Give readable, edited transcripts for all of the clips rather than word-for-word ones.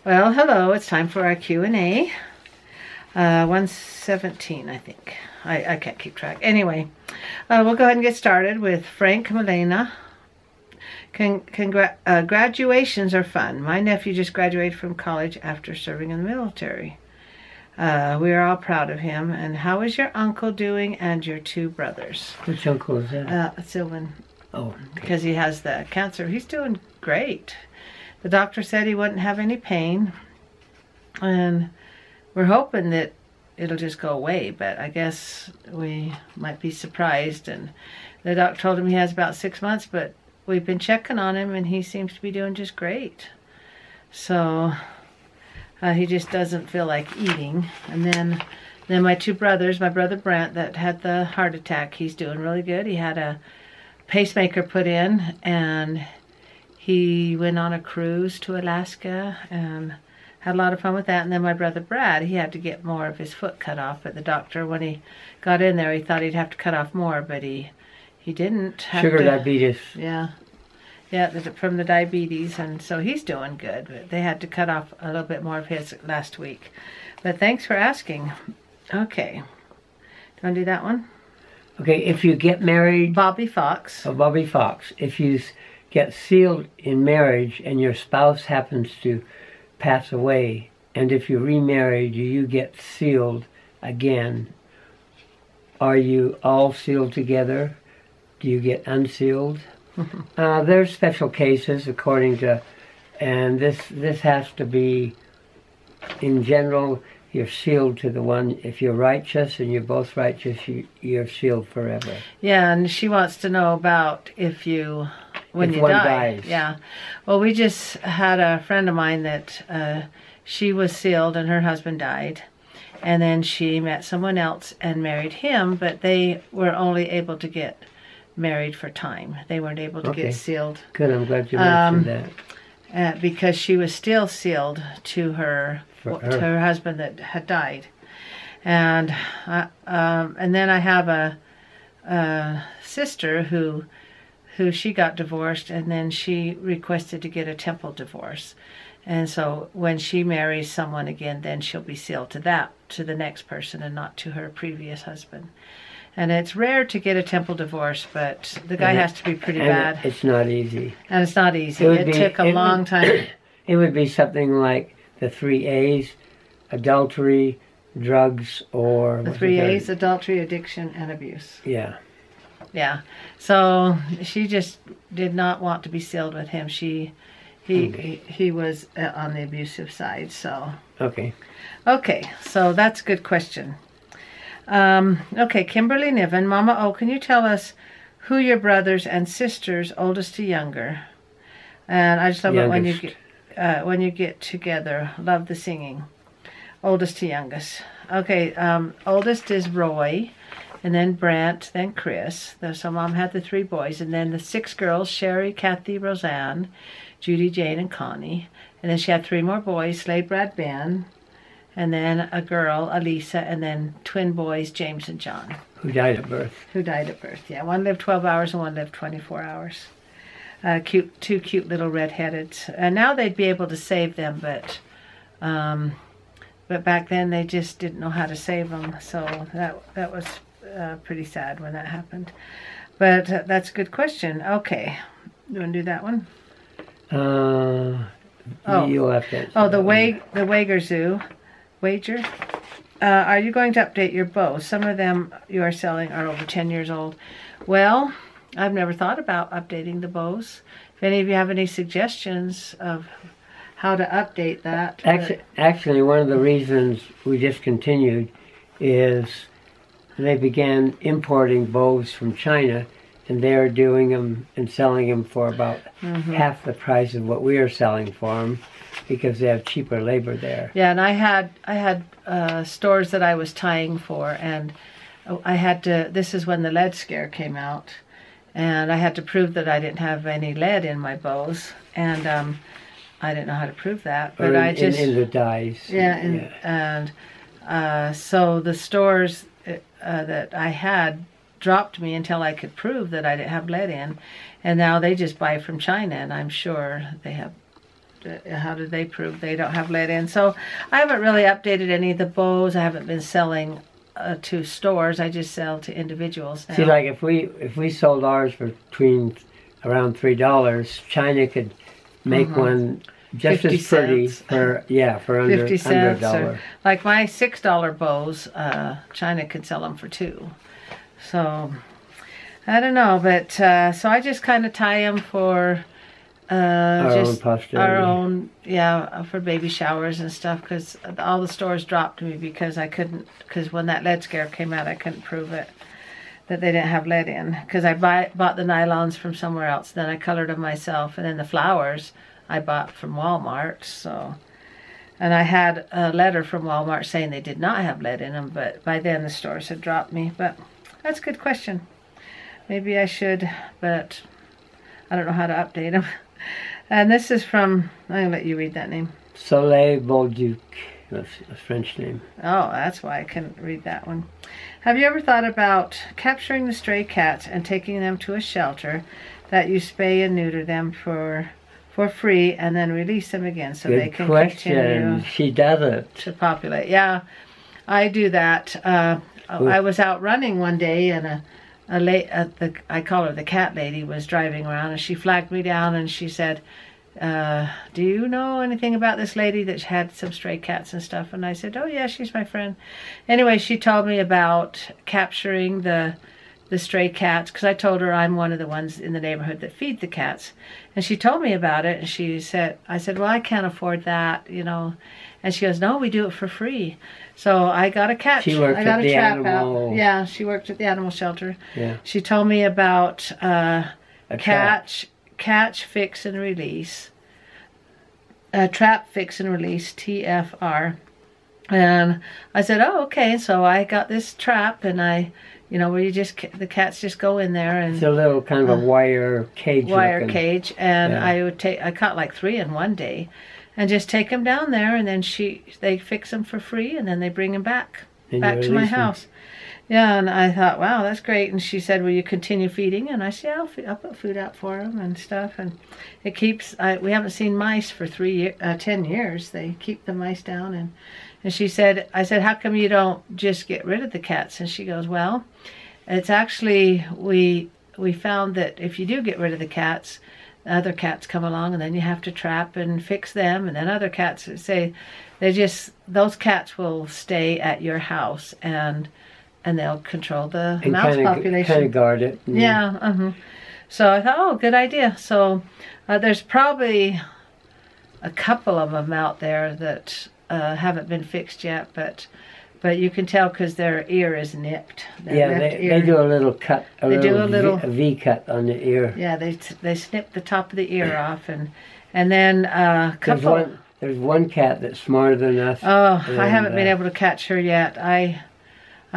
Well, hello. It's time for our Q&A. 117, I think. I can't keep track. Anyway, we'll go ahead and get started with Frank Milena. Graduations are fun. My nephew just graduated from college after serving in the military. We are all proud of him. And how is your uncle doing and your two brothers? Which uncle is that? Sylvan. Oh. Because he has the cancer. He's doing great. The doctor said he wouldn't have any pain. And we're hoping that it'll just go away. But I guess we might be surprised. And the doctor told him he has about 6 months. But we've been checking on him and he seems to be doing just great. So he just doesn't feel like eating. And then my two brothers, my brother Brent that had the heart attack, he's doing really good. He had a pacemaker put in and he went on a cruise to Alaska and had a lot of fun with that. And then my brother Brad, he had to get more of his foot cut off. But the doctor, when he got in there, he thought he'd have to cut off more, but he didn't have Sugar diabetes. Yeah. Yeah, from the diabetes, and so he's doing good. But they had to cut off a little bit more of his last week. But thanks for asking. Okay. Do you want to do that one? Okay, if you get married... Bobby Fox. Oh, Bobby Fox. If you get sealed in marriage and your spouse happens to pass away, and if you remarry, do you get sealed again? Are you all sealed together? Do you get unsealed? There's special cases according to, and this has to be, in general, you're sealed to the one, if you're righteous and you're both righteous, you're sealed forever. Yeah, and she wants to know about if you one die. Dies. Yeah. Well, we just had a friend of mine that she was sealed and her husband died. And then she met someone else and married him, but they were only able to get married for time. They weren't able to get sealed. Good, I'm glad you mentioned that. Because she was still sealed to her husband that had died. And then I have a sister who she got divorced, and then she requested to get a temple divorce. And so when she marries someone again, then she'll be sealed to the next person and not to her previous husband. And it's rare to get a temple divorce, but the guy has to be pretty bad. It's not easy. And it's not easy. It took a long time. It would be something like the 3 A's, adultery, drugs, or... The 3 A's, adultery, addiction, and abuse. Yeah. Yeah. So she just did not want to be sealed with him. He was on the abusive side, so... Okay. Okay, so that's a good question. Okay, Kimberly Niven, Mama O, can you tell us who your brothers and sisters, oldest to younger? And I just love it when you get together. Love the singing. Oldest to youngest. Okay, oldest is Roy, and then Brent, then Chris. So Mom had the 3 boys, and then the 6 girls: Sherry, Kathy, Roseanne, Judy, Jane, and Connie. And then she had 3 more boys: Slade, Brad, Ben. And then a girl, Elisa, and then twin boys, James and John. Who died at birth. Who died at birth, yeah. One lived 12 hours and one lived 24 hours. Two cute little redheaded. And now they'd be able to save them, but back then they just didn't know how to save them. So that was pretty sad when that happened. But that's a good question. Okay, you want to do that one? You'll have to answer the Wager Zoo. Wager. Are you going to update your bows? Some of them you are selling are over 10 years old. Well, I've never thought about updating the bows. If any of you have any suggestions of how to update that. Actually, one of the reasons we discontinued is they began importing bows from China, and they're doing them and selling them for about half the price of what we are selling for them, because they have cheaper labor there. Yeah, and I had stores that I was tying for, and I had to. This is when the lead scare came out, and I had to prove that I didn't have any lead in my bows, and I didn't know how to prove that. But in the dyes. Yeah, and so the stores that I had dropped me until I could prove that I didn't have lead in, and now they just buy from China, and I'm sure they have how do they prove they don't have lead in? So I haven't really updated any of the bows. I haven't been selling to stores. I just sell to individuals now. See, like if we sold ours for between around $3, China could make one just 50 as pretty cents. for under 50 cents. $1. Or, like my $6 bows, China could sell them for $2. So I don't know, but so I just kind of tie them for own posterity. Our own, for baby showers and stuff, because all the stores dropped me because I couldn't, because when that lead scare came out, I couldn't prove it, that they didn't have lead in, because I bought the nylons from somewhere else, then I colored them myself, and then the flowers I bought from Walmart. So, and I had a letter from Walmart saying they did not have lead in them, but by then the stores had dropped me. But that's a good question. Maybe I should, but I don't know how to update them. And this is from, I'm going to let you read that name. Soleil Bolduc, that's a French name. Oh, that's why I couldn't read that one. Have you ever thought about capturing the stray cats and taking them to a shelter that you spay and neuter them for free and then release them again so Good they can question. continue She does it. to populate? Yeah, I do that. I was out running one day and I call her the cat lady, was driving around, and she flagged me down and she said, do you know anything about this lady that had some stray cats and stuff? And I said, oh yeah, she's my friend. Anyway, she told me about capturing the stray cats, because I told her I'm one of the ones in the neighborhood that feed the cats, and she told me about it. And I said, well, I can't afford that, and she goes, no, we do it for free. So I got a cat. She worked I got at a the trap animal. out. Yeah, she worked at the animal shelter. Yeah. She told me about Catch, fix and release. Trap, fix and release, TFR. And I said, oh, okay. So I got this trap, and where the cats just go in there, and it's a little kind of a wire cage. And I caught like 3 in one day, and just take them down there, and then they fix them for free, and then they bring them back to my house. Yeah, and I thought, wow, that's great. And she said, will you continue feeding? And I said, yeah, I'll put food out for them and stuff. And it keeps, we haven't seen mice for 10 years. They keep the mice down. And she said, I said, how come you don't just get rid of the cats? And she goes, well, it's actually, we found that if you do get rid of the cats, other cats come along, and then you have to trap and fix them, and then other cats say those cats will stay at your house and they'll control the mouse population. Kind of guard it. Yeah. So I thought, oh, good idea. So there's probably a couple of them out there that haven't been fixed yet, but you can tell because their ear is nipped. They do a little cut, a V cut on the ear. Yeah, they snip the top of the ear off, and then a couple. There's one cat that's smarter than us. Oh, I haven't been able to catch her yet. I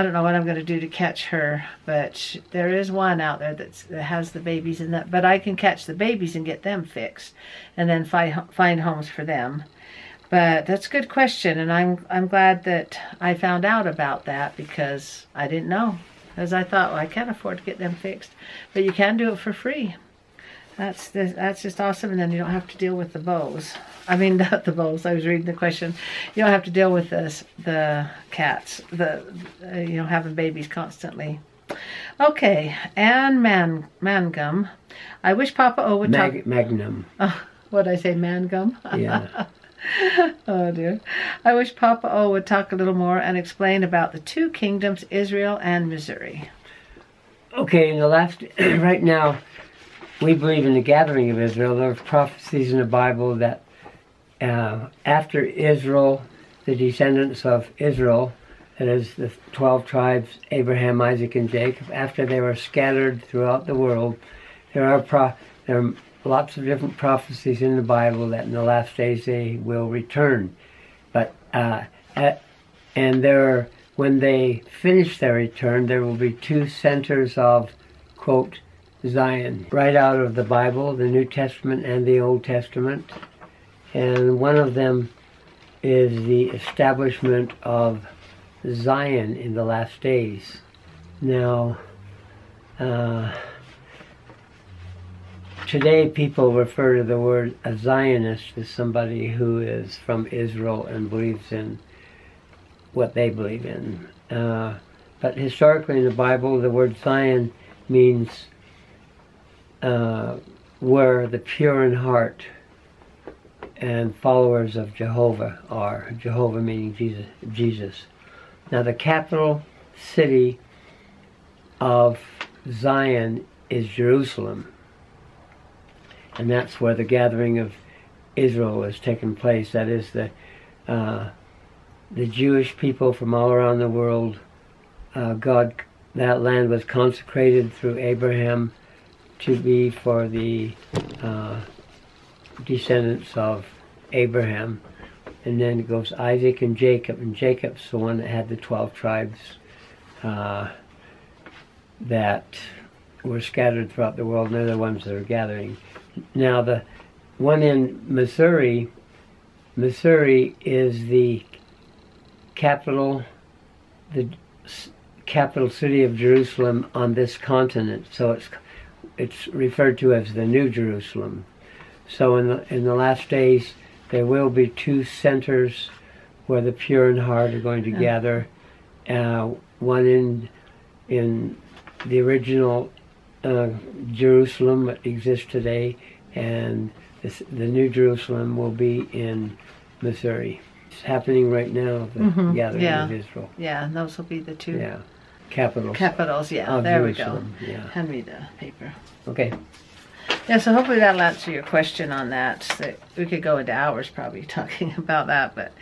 don't know what I'm going to do to catch her, but there is one out there that has the babies in that. But I can catch the babies and get them fixed, and then find homes for them. But that's a good question, and I'm glad that I found out about that, because I didn't know. Because I thought, well, I can't afford to get them fixed, but you can do it for free. That's just awesome, and then you don't have to deal with the bows. I mean, not the bows. I was reading the question. You don't have to deal with the cats, having babies constantly. Okay, and Mangum. I wish Papa O would talk. Magnum. Oh, what'd I say, Mangum? Yeah. Oh dear. I wish Papa O would talk a little more and explain about the 2 kingdoms, Israel and Missouri. Okay, in the last, right now, we believe in the gathering of Israel. There are prophecies in the Bible that after Israel, the descendants of Israel, that is the 12 tribes, Abraham, Isaac, and Jacob, after they were scattered throughout the world, there are lots of different prophecies in the Bible that in the last days they will return. But when they finish their return, there will be 2 centers of, quote, Zion, right out of the Bible, the New Testament and the Old Testament. And one of them is the establishment of Zion in the last days. Now, Today people refer to the word a Zionist as somebody who is from Israel and believes in what they believe in. But historically in the Bible, the word Zion means where the pure in heart and followers of Jehovah are. Jehovah meaning Jesus. Now the capital city of Zion is Jerusalem. And that's where the gathering of Israel has taken place. That is the Jewish people from all around the world. That land was consecrated through Abraham to be for the descendants of Abraham. And then it goes Isaac and Jacob's the one that had the 12 tribes that were scattered throughout the world, and they're the ones that are gathering. Now the one in Missouri is the capital city of Jerusalem on this continent. So it's referred to as the New Jerusalem. So in the last days there will be two centers where the pure in heart are going to gather. One in the original Jerusalem that exists today, and the New Jerusalem will be in Missouri. It's happening right now, the gathering of Israel. Yeah, and those will be the two capitals. Capitals, yeah. There Jerusalem. We go. Yeah. Hand me the paper. Okay. Yeah, so hopefully that'll answer your question on that. We could go into hours probably talking about that, but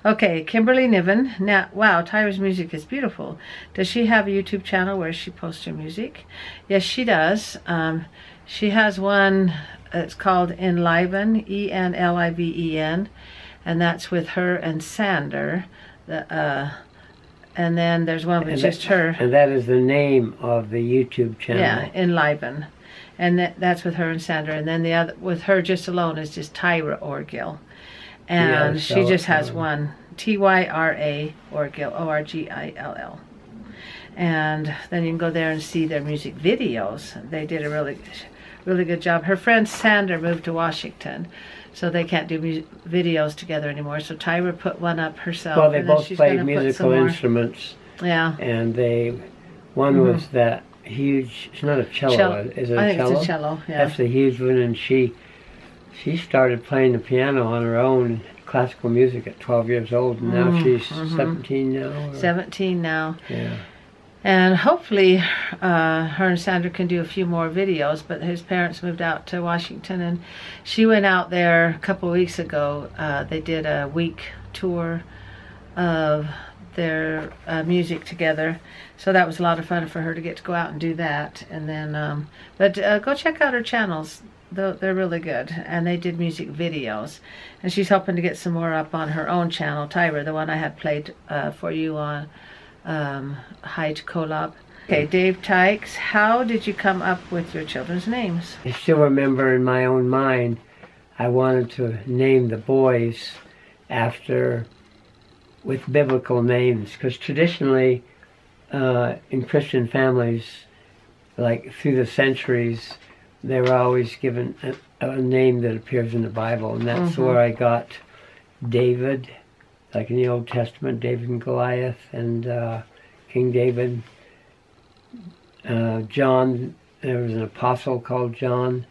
okay. Kimberly Niven. Now, wow, Tyra's music is beautiful. Does she have a YouTube channel where she posts her music? Yes, she does. She has one. It's called Enliven, Enliven, and that's with her and Sander. And then there's one with just her. And that is the name of the YouTube channel. Yeah, Enliven. And that's with her and Sandra. And then the other with her just alone is just Tyra Orgill. And she just has one, Tyra Orgill, Orgill. And then you can go there and see their music videos. They did a really good job. Her friend Sandra moved to Washington, so they can't do videos together anymore. So Tyra put one up herself. Well, they both played musical instruments. Yeah. And one was that huge, it's not a cello, is it a cello? I think it's a cello, yeah. That's the huge one, and she started playing the piano on her own, classical music at 12 years old, and now she's 17 now. 17 now. Yeah. And hopefully her and Sandra can do a few more videos, but his parents moved out to Washington, and she went out there a couple weeks ago. They did a week tour of their music together, so that was a lot of fun for her to get to go out and do that. And then but go check out her channels. They're really good, and they did music videos, and she's hoping to get some more up on her own channel, Tyra, the one I had played for you on Hyde Collab. Okay, Dave Tykes, how did you come up with your children's names? I still remember in my own mind I wanted to name the boys with biblical names, because traditionally in Christian families, like through the centuries, they were always given a name that appears in the Bible, and that's where I got David, like in the Old Testament, David and Goliath, and King David. John, there was an apostle called John,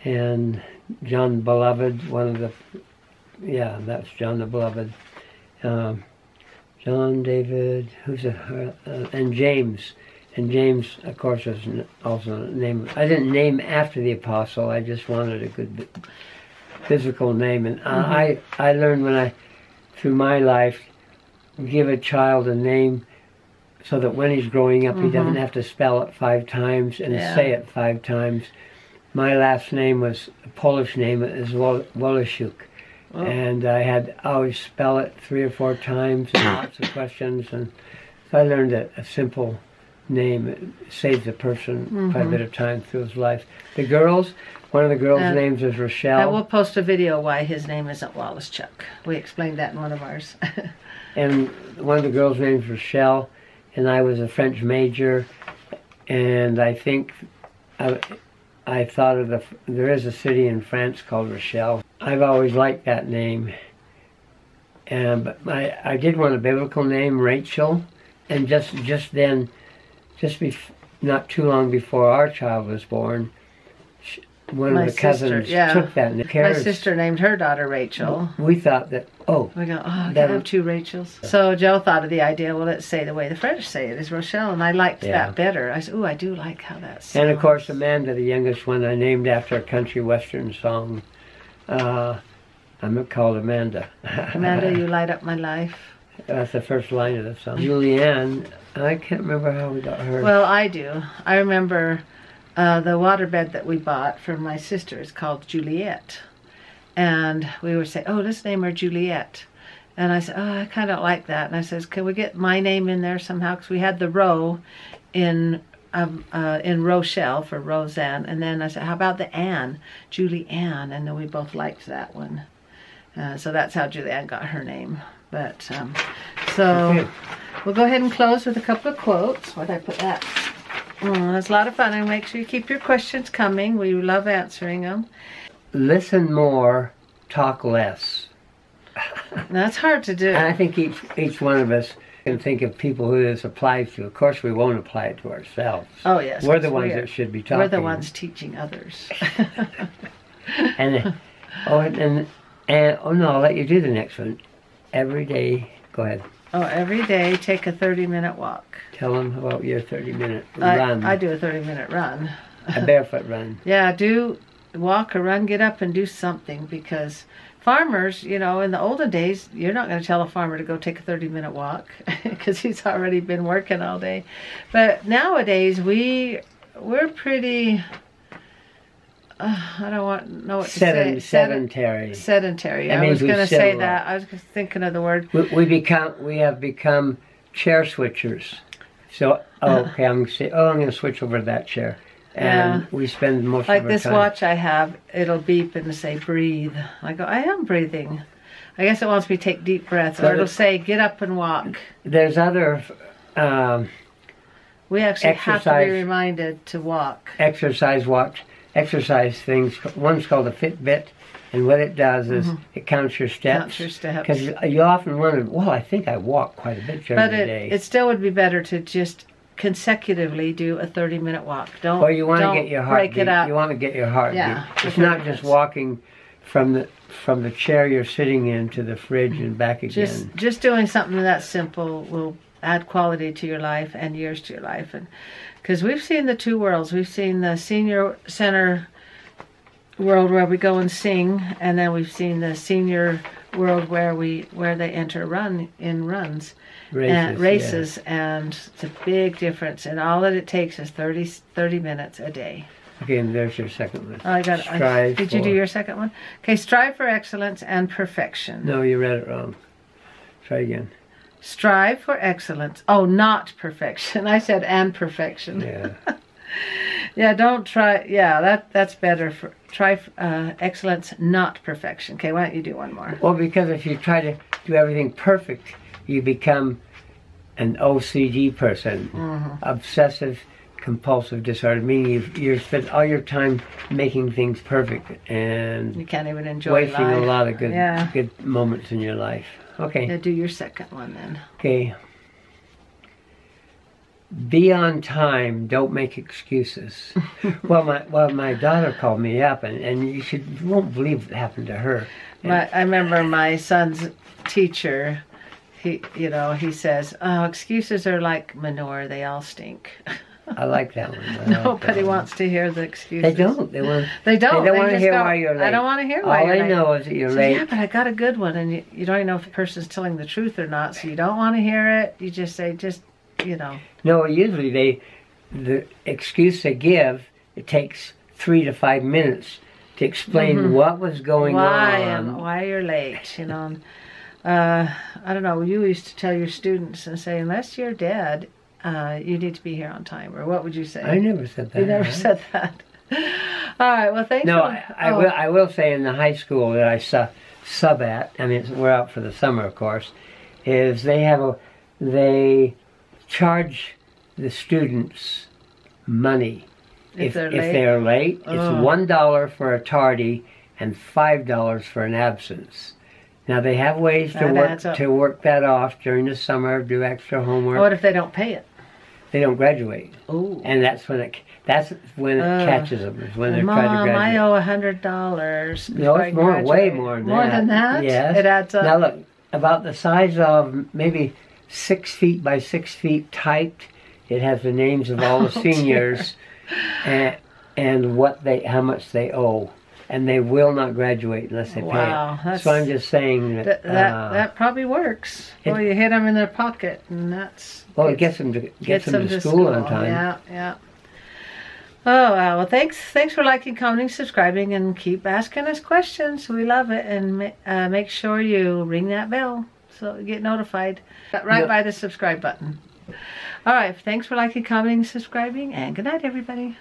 and John the Beloved, that's John the Beloved. John, David, and James. And James, of course, was also a name. I didn't name after the apostle, I just wanted a good physical name. And I learned through my life, give a child a name so that when he's growing up, he doesn't have to spell it 5 times and say it 5 times. My last name was a Polish name, it is Wolosiuk. Oh. And I had always spell it 3 or 4 times and lots of questions. And so I learned a simple name. It saves a person quite a bit of time through his life. The girls, one of the girls' names is Rochelle. I will post a video why his name isn't Wallace-Chuck. We explained that in one of ours. And one of the girls' names was Rochelle, and I was a French major, and I think I I thought of there is a city in France called Rochelle. I've always liked that name. But I did want a biblical name, Rachel, and just not too long before our child was born, one of the cousins took that name. My sister named her daughter Rachel. We thought that, we go, I can't have two Rachels. So Joe thought of the idea, well, let's say the way the French say it is Rochelle, and I liked that better. I said, I do like how that sounds. And of course, Amanda, the youngest one, I named after a country western song. I'm called Amanda. Amanda, you light up my life. That's the first line of the song. Julianne, I can't remember how we got her. Well, I do. I remember the waterbed that we bought from my sister is called Juliet. And we were saying, let's name her Juliet. And I said, I kind of like that. And I says, can we get my name in there somehow? Because we had the row in Rochelle for Roseanne. And then I said, how about the Anne? Julie Ann. And then we both liked that one. So that's how Julianne got her name. But, so we'll go ahead and close with a couple of quotes. Where did I put that? It's a lot of fun, and make sure you keep your questions coming. We love answering them. Listen more, talk less. That's hard to do. And I think each one of us can think of people who this applies to. Of course, we won't apply it to ourselves. Oh, yes. We're the ones that should be talking. We're the ones teaching others. and no, I'll let you do the next one. Every day, go ahead. Every day, take a 30-minute walk. Tell them about your 30-minute run. I do a 30-minute run. A barefoot run. Yeah, do walk or run, get up and do something, because farmers, in the olden days, you're not going to tell a farmer to go take a 30-minute walk because he's already been working all day. But nowadays, we're pretty... I don't know what to say. Sedentary. Sedentary. I was going to say that. I was thinking of the word. We have become chair switchers. So okay, I'm going to switch over to that chair, and we spend most of our time. Like this watch I have, it'll beep and say breathe. I go, I am breathing. I guess it wants me to take deep breaths, or it'll say get up and walk. There's other. We actually have to be reminded to walk. Exercise things. One's called a Fitbit, and what it does is it counts your steps. Counts your steps. Because you often wonder, well, I think I walk quite a bit during the day. But it still would be better to just consecutively do a 30-minute walk. Or you want to get your heart break it up. You want to get your heart beat. It's not just walking from the chair you're sitting in to the fridge and back again. Just doing something that simple will add quality to your life and years to your life. And because we've seen the two worlds. We've seen the senior center world where we go and sing, and then we've seen the senior world where they enter races, and it's a big difference. And all that it takes is 30 minutes a day. Okay, and there's your second one. Oh, I got it. Did you do your second one? Okay, strive for excellence and perfection. No, you read it wrong. Try again. Strive for excellence. Oh, not perfection. I said and perfection. Yeah. Yeah, don't try. Yeah, that's better. Try excellence, not perfection. Okay, why don't you do one more? Well, because if you try to do everything perfect, you become an OCD person, obsessive compulsive disorder, meaning you spend all your time making things perfect and you can't even enjoy wasting life. A lot of good moments in your life. Okay. Yeah, do your second one then. Okay. Be on time. Don't make excuses. well, my daughter called me up, and you won't believe what happened to her. I remember my son's teacher. He says, "Oh, excuses are like manure. They all stink." I like that one. Nobody wants to hear the excuses. They don't. They don't want to hear why you're late. I don't want to hear why you're late. All they know is that you're late. Yeah, but I got a good one, and you don't even know if the person's telling the truth or not, so you don't want to hear it. You just say, No, usually the excuse they give, it takes 3 to 5 minutes to explain what was going on. Why you're late, I don't know, you used to tell your students and say, unless you're dead, you need to be here on time, or what would you say? I never said that. You never said that. All right, well, thanks. No, I will say in the high school that I sub at, I mean, we're out for the summer, of course, is they charge the students money If they're if late? they're late, Oh. it's $1 for a tardy and $5 for an absence. Now they have ways That adds up. to work that off during the summer, do extra homework. What if they don't pay it? They don't graduate, Oh. and that's when it catches them. Is when they're trying to Mom, I graduate. owe $100. No, before I it's more, way graduate. more than More that. than that? Yes. It adds up. Now look, about the size of maybe 6 feet by 6 feet typed. It has the names of all the Oh, dear. seniors and how much they owe, and they will not graduate unless they Wow, pay it. that's- So I'm just saying That probably works. Well, you hit them in their pocket, and that's... well, it gets them to school on time. Yeah, yeah. Oh, wow. Well, thanks for liking, commenting, subscribing, and keep asking us questions. We love it. And make sure you ring that bell so you get notified right by the subscribe button. All right. Thanks for liking, commenting, subscribing, and good night, everybody.